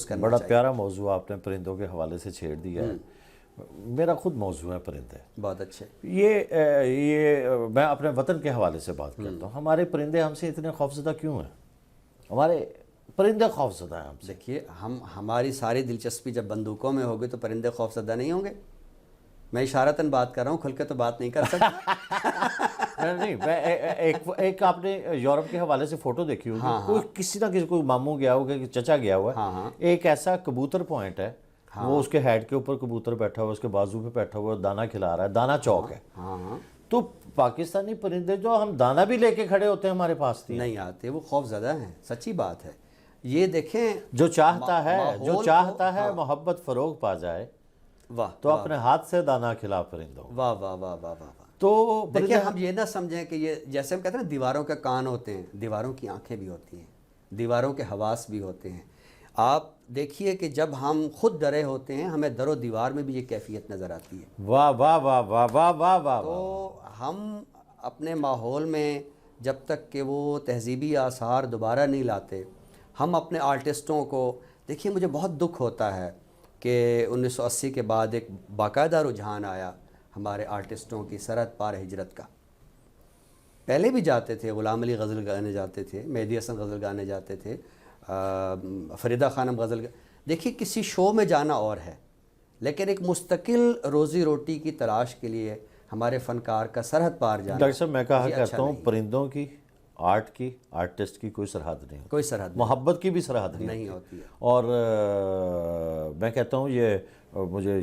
کرنا بڑا چاہیے۔ پیارا موضوع آپ نے پرندوں کے حوالے سے چھیڑ دیا ہے۔ میرا خود موضوع ہے پرندے۔ بہت اچھے۔ یہ میں اپنے وطن کے حوالے سے بات کرتا ہوں۔ ہمارے پرندے ہم سے اتنے خوفزدہ کیوں ہیں؟ ہمارے پرندے خوفزدہ ہیں ہم سے۔ دیکھیے ہماری ساری دلچسپی جب بندوقوں میں ہوگی تو پرندے خوفزدہ نہیں ہوں گے؟ میں اشارتاً بات کر رہا ہوں، کھل کے تو بات نہیں کر سکتا۔ نہیں، ایک آپ نے یورپ کے حوالے سے فوٹو دیکھی ہوگی، کوئی کسی نہ کسی کوئی ماموں گیا ہوگا کہ چچا گیا ہوا ہے، ایک ایسا کبوتر پوائنٹ ہے، وہ اس کے ہیڈ کے اوپر کبوتر بیٹھا ہوا، اس کے بازو پہ بیٹھا ہوا، دانا کھلا رہا ہے، دانا چوک ہے۔ تو پاکستانی پرندے جو ہم دانا بھی لے کے کھڑے ہوتے ہیں ہمارے پاس نہیں آتے، وہ خوف زدہ ہیں، سچی بات ہے۔ یہ دیکھیں جو چاہتا ہے محبت فروغ پا جائے تو اپنے ہاتھ سے دانا کھلا پرندوں۔ واہ واہ واہ واہ واہ۔ تو دیکھیں ہم یہ نہ سمجھیں کہ یہ جیسے ہم کہتے ہیں نا دیواروں کے کان ہوتے ہیں، دیواروں کی آنکھیں بھی ہوتی ہیں، دیواروں کے حواس بھی ہوتے ہیں۔ آپ دیکھیے کہ جب ہم خود ڈرے ہوتے ہیں ہمیں در و دیوار میں بھی یہ کیفیت نظر آتی ہے۔ واہ واہ واہ واہ واہ واہ واہ۔ تو ہم اپنے ماحول میں جب تک کہ وہ تہذیبی آثار دوبارہ نہیں لاتے، ہم اپنے آرٹسٹوں کو دیکھیے، مجھے بہت دکھ ہوتا ہے کہ 1980 کے بعد ایک باقاعدہ رجحان آیا ہمارے آرٹسٹوں کی سرحد پار ہجرت کا۔ پہلے بھی جاتے تھے، غلام علی غزل گانے جاتے تھے، مہدی حسن غزل گانے جاتے تھے، فریدہ خانم غزل دیکھیے کسی شو میں جانا اور ہے، لیکن ایک مستقل روزی روٹی کی تلاش کے لیے ہمارے فنکار کا سرحد پار جانا۔ ڈاکٹر صاحب میں کہا کرتا ہوں پرندوں کی، آرٹ کی، آرٹسٹ کی کوئی سرحد نہیں ہوتی، کوئی سرحد محبت کی بھی سرحد نہیں ہوتی ہے۔ اور میں کہتا ہوں یہ مجھے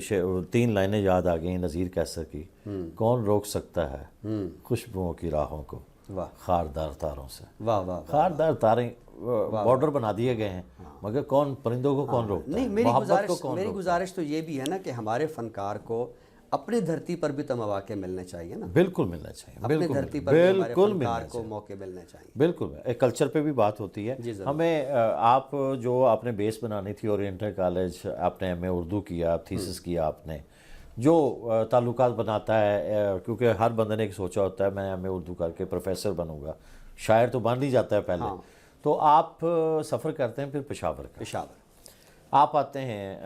3 لائنیں یاد آ گئیں نذیر کیسر کی، کون روک سکتا ہے خوشبوؤں کی راہوں کو خاردار تاروں سے۔ واہ واہ۔ خاردار تاریں بارڈر بنا دیے گئے ہیں، مگر کون پرندوں کو کون روکتا ہے؟ میری گزارش تو یہ بھی ہے نا کہ ہمارے فنکار کو اپنی دھرتی پر بھی تو مواقع ملنے چاہیے نا۔ بالکل ملنا چاہیے، اپنی دھرتی پر بھی ہمارے فنکار کو موقع ملنے چاہیے۔ بالکل، ایک کلچر پہ بھی بات ہوتی ہے۔ ہمیں آپ جو آپ نے بیس بنانی تھی اورینٹل کالج، آپ نے ایم اے اردو کیا، تھیسس کیا آپ نے، جو تعلقات بناتا ہے، کیونکہ ہر بندے نے ایک سوچا ہوتا ہے میں ایم اے اردو کر کے پروفیسر بنوں گا، شاعر تو بن ہی جاتا ہے پہلے، تو آپ سفر کرتے ہیں پھر پشاور کا، آپ آتے ہیں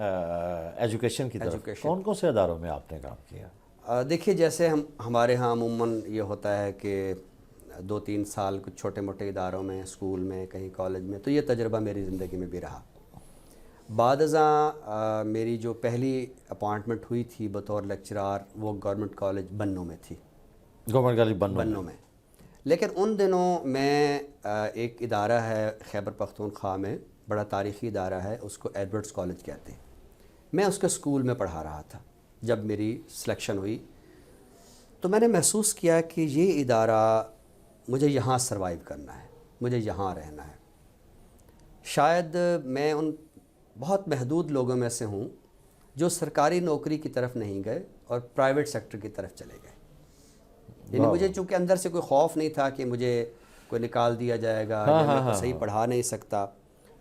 ایجوکیشن کی طرف۔ کون کون سے اداروں میں آپ نے کام کیا؟ دیکھیے جیسے ہمارے ہاں عموماً یہ ہوتا ہے کہ 2-3 سال کچھ چھوٹے موٹے اداروں میں، اسکول میں، کہیں کالج میں، تو یہ تجربہ میری زندگی میں بھی رہا۔ بعد ازاں میری جو پہلی اپوائنٹمنٹ ہوئی تھی بطور لیکچرار وہ گورنمنٹ کالج بنوں میں تھی، گورنمنٹ کالج بنوں میں۔ لیکن ان دنوں میں ایک ادارہ ہے خیبر پختونخوا میں، بڑا تاریخی ادارہ ہے، اس کو ایڈورڈز کالج کہتے ہیں۔ میں اس کے اسکول میں پڑھا رہا تھا۔ جب میری سلیکشن ہوئی تو میں نے محسوس کیا کہ یہ ادارہ مجھے یہاں سروائیو کرنا ہے، مجھے یہاں رہنا ہے۔ شاید میں ان بہت محدود لوگوں میں سے ہوں جو سرکاری نوکری کی طرف نہیں گئے اور پرائیویٹ سیکٹر کی طرف چلے گئے۔ یعنی مجھے چونکہ اندر سے کوئی خوف نہیں تھا کہ مجھے کوئی نکال دیا جائے گا یا میں کو صحیح پڑھا نہیں سکتا،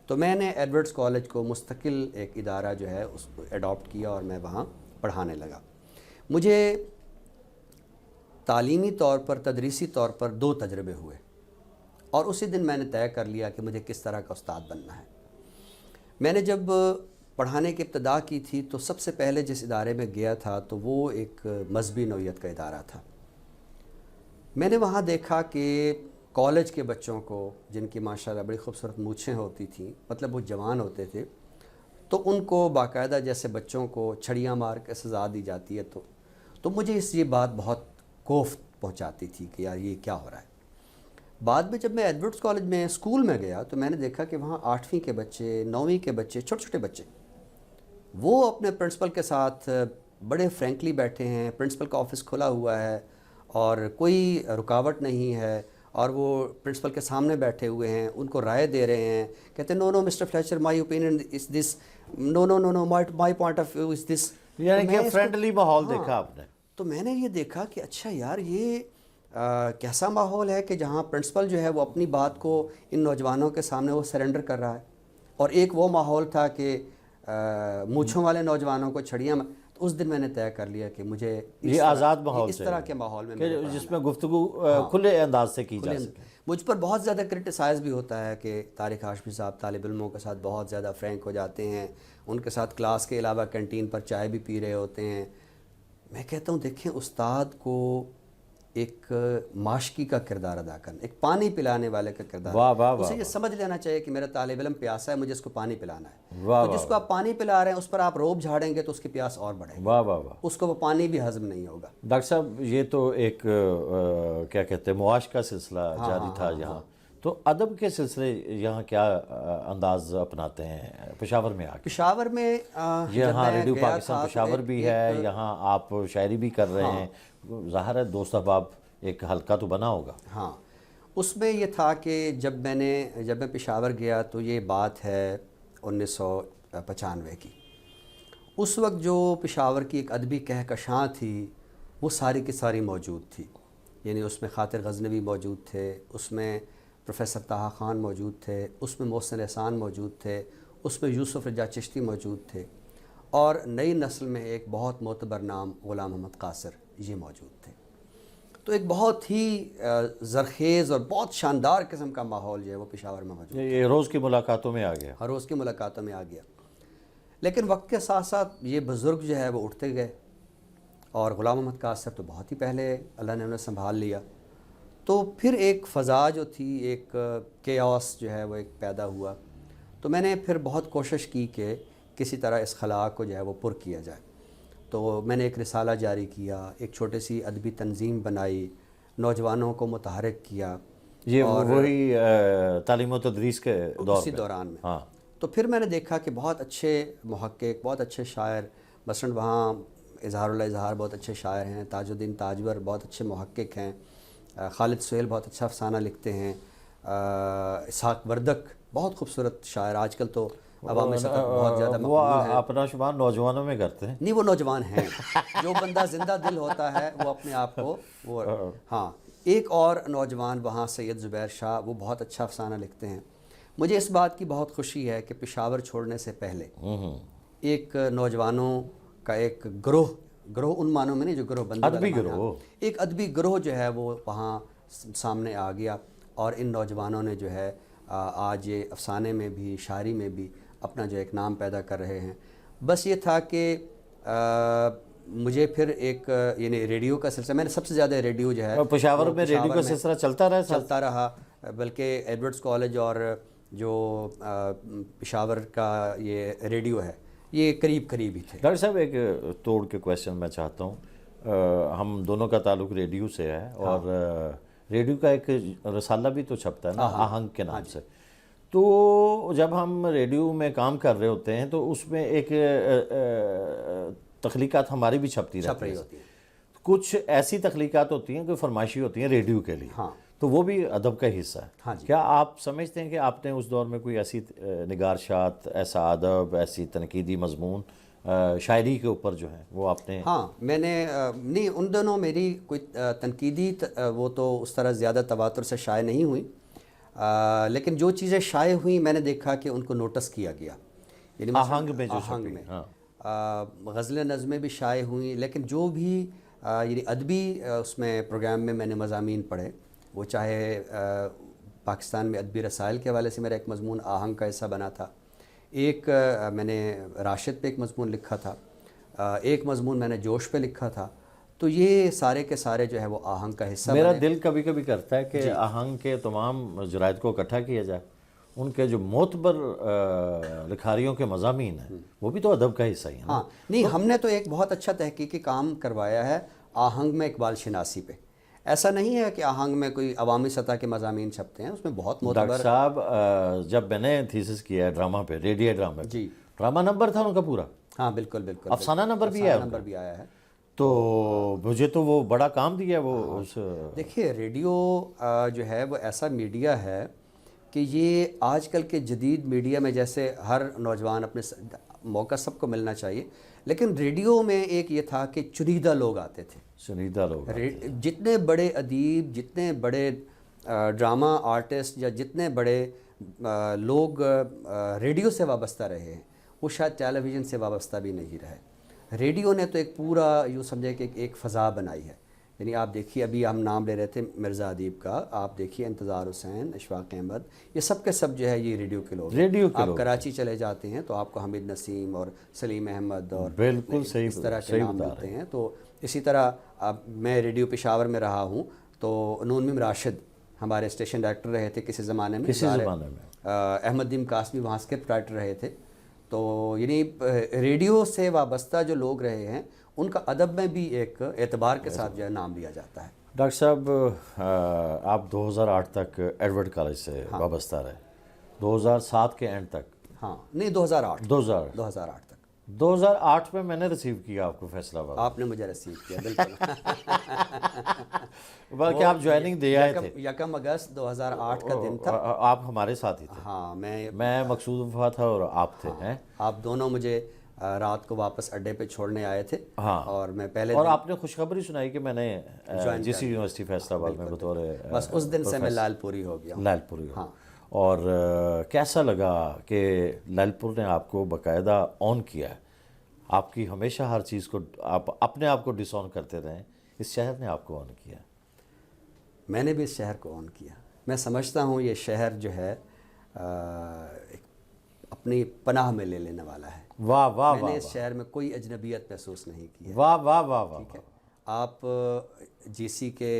تو میں نے ایڈورڈز کالج کو مستقل ایک ادارہ جو ہے اس کو اڈاپٹ کیا اور میں وہاں پڑھانے لگا۔ مجھے تعلیمی طور پر، تدریسی طور پر 2 تجربے ہوئے، اور اسی دن میں نے طے کر لیا کہ مجھے کس طرح کا استاد بننا ہے۔ میں نے جب پڑھانے کی ابتدا کی تھی تو سب سے پہلے جس ادارے میں گیا تھا تو وہ ایک مذہبی نوعیت کا ادارہ تھا۔ میں نے وہاں دیکھا کہ کالج کے بچوں کو، جن کی ماشاءاللہ بڑی خوبصورت مونچھیں ہوتی تھیں، مطلب وہ جوان ہوتے تھے، تو ان کو باقاعدہ جیسے بچوں کو چھڑیاں مار کے سزا دی جاتی ہے، تو مجھے یہ بات بہت کوفت پہنچاتی تھی کہ یار یہ کیا ہو رہا ہے۔ بعد میں جب میں ایڈورڈز کالج میں اسکول میں گیا تو میں نے دیکھا کہ وہاں 8ویں کے بچے، 9ویں کے بچے، چھوٹے چھوٹے بچے، وہ اپنے پرنسپل کے ساتھ بڑے فرینکلی بیٹھے ہیں، پرنسپل کا آفس کھلا ہوا ہے اور کوئی رکاوٹ نہیں ہے، اور وہ پرنسپل کے سامنے بیٹھے ہوئے ہیں، ان کو رائے دے رہے ہیں، کہتے ہیں no no Mister Fletcher my opinion is this, no no no no my point of view is this. یعنی کہ فرینڈلی ماحول دیکھا آپ نے؟ تو میں نے یہ دیکھا کہ اچھا یار یہ کیسا ماحول ہے کہ جہاں پرنسپل جو ہے وہ اپنی بات کو ان نوجوانوں کے سامنے وہ سرنڈر کر رہا ہے، اور ایک وہ ماحول تھا کہ مونچھوں والے نوجوانوں کو چھڑیاں۔ اس دن میں نے طے کر لیا کہ مجھے یہ آزاد ماحول اس طرح کے ماحول میں جس میں گفتگو کھلے انداز سے کی جا سکے۔ مجھ پر بہت زیادہ کرٹیسائز بھی ہوتا ہے کہ طارق ہاشمی صاحب طالب علموں کے ساتھ بہت زیادہ فرینک ہو جاتے ہیں، ان کے ساتھ کلاس کے علاوہ کینٹین پر چائے بھی پی رہے ہوتے ہیں۔ میں کہتا ہوں دیکھیں، استاد کو ایک ماشکی کا کردار ادا کرنا، ایک پانی پلانے والے کا کردار، واہ واہ اسے واہ یہ سمجھ لینا چاہیے کہ میرا طالب علم پیاسا ہے، مجھے اس کو پانی پلانا ہے۔ واہ تو جس کو آپ پانی پلا رہے ہیں اس پر آپ روب جھاڑیں گے تو اس کی پیاس اور بڑھے گی، واہ واہ واہ۔ اس کو وہ پانی بھی ہضم نہیں ہوگا۔ ڈاکٹر صاحب یہ تو ایک کیا کہتے ہیں معاش کا سلسلہ جاری تھا یہاں، تو ادب کے سلسلے یہاں کیا انداز اپناتے ہیں پشاور میں آ کے؟ پشاور میں یہاں ریڈیو پاکستان پشاور بھی ہے، یہاں آپ شاعری بھی کر رہے ہیں، ظاہر ہے دوست احباب ایک حلقہ تو بنا ہوگا۔ ہاں، اس میں یہ تھا کہ جب میں پشاور گیا تو یہ بات ہے 1995 کی۔ اس وقت جو پشاور کی ایک ادبی کہکشاں تھی وہ ساری کی ساری موجود تھی، یعنی اس میں خاطر غزنوی موجود تھے، اس میں پروفیسر طه خان موجود تھے، اس میں محسن احسان موجود تھے، اس میں یوسف رجا چشتی موجود تھے، اور نئی نسل میں ایک بہت معتبر نام غلام محمد قاصر یہ موجود تھے۔ تو ایک بہت ہی زرخیز اور بہت شاندار قسم کا ماحول جو ہے وہ پشاور میں موجود، یہ روز کی ملاقاتوں میں آ گیا، ہر روز کی ملاقاتوں میں آ گیا۔ لیکن وقت کے ساتھ ساتھ یہ بزرگ جو ہے وہ اٹھتے گئے، اور غلام محمد قاصر تو بہت ہی پہلے اللہ نے انہیں سنبھال لیا۔ تو پھر ایک فضا جو تھی، ایک کیاس جو ہے وہ ایک پیدا ہوا۔ تو میں نے پھر بہت کوشش کی کہ کسی طرح اس خلا کو جو ہے وہ پر کیا جائے۔ تو میں نے ایک رسالہ جاری کیا، ایک چھوٹی سی ادبی تنظیم بنائی، نوجوانوں کو متحرک کیا، یہ وہی تعلیم و تدریس کے اسی دوران میں۔ ہاں، تو پھر میں نے دیکھا کہ بہت اچھے محقق، بہت اچھے شاعر، مثلاً وہاں اظہار اللہ اظہار بہت اچھے شاعر ہیں، تاج الدین تاجور بہت اچھے محقق ہیں، خالد سہیل بہت اچھا افسانہ لکھتے ہیں، اسحاق وردک بہت خوبصورت شاعر، آج کل تو عوامی سطح پر بہت زیادہ وہ مقبول ہیں۔ اپنا شمار نوجوانوں میں کرتے ہیں؟ نہیں، وہ نوجوان ہیں، جو بندہ زندہ دل ہوتا ہے وہ اپنے آپ کو وہ ہاں۔ ایک اور نوجوان وہاں سید زبیر شاہ، وہ بہت اچھا افسانہ لکھتے ہیں۔ مجھے اس بات کی بہت خوشی ہے کہ پشاور چھوڑنے سے پہلے ایک نوجوانوں کا ایک گروہ ان معنوں میں نہیں جو گروہ بندی ادبی گروہ، ایک ادبی گروہ جو ہے وہ وہاں سامنے آ گیا، اور ان نوجوانوں نے جو ہے آج یہ افسانے میں بھی، شاعری میں بھی اپنا جو ایک نام پیدا کر رہے ہیں۔ بس یہ تھا کہ مجھے پھر ایک یعنی ریڈیو کا سلسلہ، میں نے سب سے زیادہ ریڈیو جو ہے پشاور میں ریڈیو کا سلسلہ چلتا رہا، بلکہ ایڈورڈز کالج اور جو پشاور کا یہ ریڈیو ہے یہ قریب ہی تھے۔ ڈاکٹر صاحب ایک توڑ کے کویسچن میں چاہتا ہوں، ہم دونوں کا تعلق ریڈیو سے ہے، اور ریڈیو کا ایک رسالہ بھی تو چھپتا ہے نا آہنگ کے نام سے۔ تو جب ہم ریڈیو میں کام کر رہے ہوتے ہیں تو اس میں ایک تخلیقات ہماری بھی چھپتی رہتی ہیں، کچھ ایسی تخلیقات ہوتی ہیں کہ فرمائشی ہوتی ہیں ریڈیو کے لیے، تو وہ بھی ادب کا حصہ ہے۔ کیا آپ سمجھتے ہیں کہ آپ نے اس دور میں کوئی ایسی نگارشات، ایسا ادب، ایسی تنقیدی مضمون شاعری کے اوپر جو ہیں وہ آپ نے؟ ہاں، میں نے نہیں، ان دنوں میری کوئی تنقیدی وہ تو اس طرح زیادہ تواتر سے شائع نہیں ہوئی، لیکن جو چیزیں شائع ہوئیں میں نے دیکھا کہ ان کو نوٹس کیا گیا، یعنی آہنگ میں جو آہنگ میں غزلیں نظمیں بھی شائع ہوئیں، لیکن جو بھی یعنی ادبی اس میں پروگرام میں نے مضامین پڑھے، وہ چاہے پاکستان میں ادبی رسائل کے حوالے سے میرا ایک مضمون آہنگ کا حصہ بنا تھا، ایک میں نے راشد پہ ایک مضمون لکھا تھا، ایک مضمون میں نے جوش پہ لکھا تھا، تو یہ سارے کے سارے جو ہے وہ آہنگ کا حصہ میرا دل کبھی کبھی کرتا ہے کہ آہنگ کے تمام جرائد کو اکٹھا کیا جائے، ان کے جو معتبر لکھاریوں کے مضامین ہیں وہ بھی تو ادب کا حصہ ہی ہے۔ ہاں، نہیں، ہم نے تو ایک بہت اچھا تحقیقی کام کروایا ہے آہنگ میں اقبال شناسی پہ۔ ایسا نہیں ہے کہ آہنگ میں کوئی عوامی سطح کے مضامین چھپتے ہیں، اس میں بہت معتبر۔ ڈاکٹر صاحب جب میں نے تھیسس کیا ہے ڈرامہ پہ، ریڈیو ڈرامہ پہ، ڈرامہ نمبر تھا ان کا پورا، ہاں بالکل، افسانہ نمبر بھی ہے، نمبر بھی آیا ہے، تو مجھے تو وہ بڑا کام دیا وہ اس۔ دیکھیے، ریڈیو جو ہے وہ ایسا میڈیا ہے کہ یہ آج کل کے جدید میڈیا میں جیسے ہر نوجوان اپنے موقع سب کو ملنا چاہیے، لیکن ریڈیو میں ایک یہ تھا کہ چنیدہ لوگ آتے تھے، چنیدہ لوگ، جتنے بڑے ادیب، جتنے بڑے ڈرامہ آرٹسٹ یا جتنے بڑے لوگ ریڈیو سے وابستہ رہے ہیں وہ شاید ٹیلی ویژن سے وابستہ بھی نہیں رہے۔ ریڈیو نے تو ایک پورا یوں سمجھے کہ ایک فضا بنائی ہے، یعنی آپ دیکھیے ابھی ہم نام لے رہے تھے مرزا ادیب کا، آپ دیکھیے انتظار حسین، اشفاق احمد، یہ سب کے سب جو ہے یہ ریڈیو کے لوگ ہیں۔ ریڈیو کے آپ لوگ کراچی چلے جاتے ہیں تو آپ کو حمید نسیم اور سلیم احمد اور بالکل صحیح اس طرح کے نام ملتے ہیں۔ تو اسی طرح میں ریڈیو پشاور میں رہا ہوں تو نون میم راشد ہمارے اسٹیشن ڈائریکٹر رہے تھے کسی زمانے میں، احمد دیم قاسمی وہاں اسکرپٹ رائٹر رہے تھے۔ تو یعنی ریڈیو سے وابستہ جو لوگ رہے ہیں ان کا ادب میں بھی ایک اعتبار کے ساتھ جو ہے نام لیا جاتا ہے۔ ڈاکٹر صاحب آپ 2008 تک ایڈورڈ کالج سے وابستہ رہے، 2007 کے اینڈ تک؟ ہاں نہیں، 2008 تک۔ 2008 میں نے ریسیو کیا آپ کو فیصل آباد۔ آپ نے مجھے ریسیو کیا، بالکل۔ بلکہ آپ جوائننگ دے آئے تھے، 1 اگست 2008 کا دن تھا۔ آپ ہمارے ساتھ ہی تھے۔ ہاں، میں مقصود وفا تھا اور آپ تھے۔ آپ دونوں مجھے رات کو واپس اڈے پہ چھوڑنے آئے تھے، اور میں پہلے اور آپ نے خوشخبری سنائی کہ میں نے جی سی یونیورسٹی فیصل آباد میں بطور، بس اس دن سے میں لال پوری ہو گیا ہوں۔ لال پوری ہو، اور کیسا لگا کہ لال پور نے آپ کو باقاعدہ آن کیا ہے؟ آپ کی ہمیشہ ہر چیز کو آپ اپنے آپ کو ڈس آن کرتے رہیں، اس شہر نے آپ کو آن کیا؟ میں نے بھی اس شہر کو آن کیا۔ میں سمجھتا ہوں یہ شہر جو ہے اپنی پناہ میں لے لینے والا ہے۔ واہ واہ میں نے اس شہر میں کوئی اجنبیت محسوس نہیں کی ہے۔ واہ واہ واہ واہ۔ ٹھیک ہے، آپ جی سی کے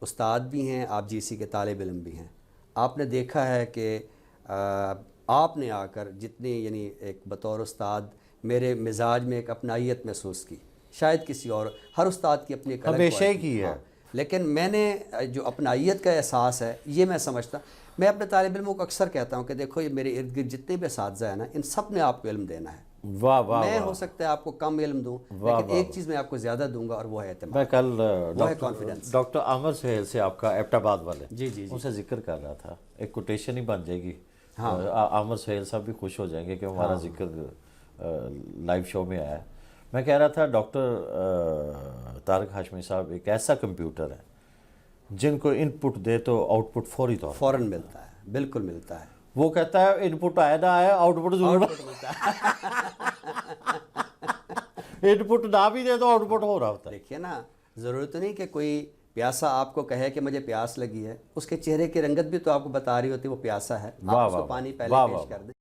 استاد بھی ہیں، آپ جی سی کے طالب علم بھی ہیں۔ آپ نے دیکھا ہے کہ آپ نے آ کر جتنی یعنی ایک بطور استاد میرے مزاج میں ایک اپنائیت محسوس کی، شاید کسی اور، ہر استاد کی اپنی ایک الگ ہمیشہ ہی کی ہے، لیکن میں نے جو اپنائیت کا احساس ہے یہ میں سمجھتا، میں اپنے طالب علموں کو اکثر کہتا ہوں کہ دیکھو یہ میرے ارد گرد جتنے بھی اساتذہ ہیں نا، ان سب نے آپ کو علم دینا ہے۔ واہ واہ، میں ہو سکتا ہے آپ کو کم علم دوں، لیکن ایک چیز میں آپ کو زیادہ دوں گا اور وہ ہے اعتماد۔ میں کل ڈاکٹر عامر سہیل سے، آپ کا ایبٹ آباد والے، ان سے ذکر کر رہا تھا، ایک کوٹیشن ہی بن جائے گی، عامر سہیل صاحب بھی خوش ہو جائیں گے کہ ہمارا ذکر لائیو شو میں آیا ہے۔ میں کہہ رہا تھا ڈاکٹر طارق ہاشمی صاحب ایک ایسا کمپیوٹر ہے جن کو ان پٹ دے تو آؤٹ پٹ فوراً ملتا ہے، بالکل ملتا ہے۔ وہ کہتا ہے ان پٹ آئے نہ آئے آؤٹ پٹ ضرور ملتا ہے۔ ان پٹ نہ بھی دے تو آؤٹ پٹ ہو رہا ہوتا ہے۔ دیکھیے نا، ضرورت نہیں کہ کوئی پیاسا آپ کو کہے کہ مجھے پیاس لگی ہے، اس کے چہرے کی رنگت بھی تو آپ کو بتا رہی ہوتی ہے وہ پیاسا ہے، آپ اس کو پانی پہلے پیش کر دیں۔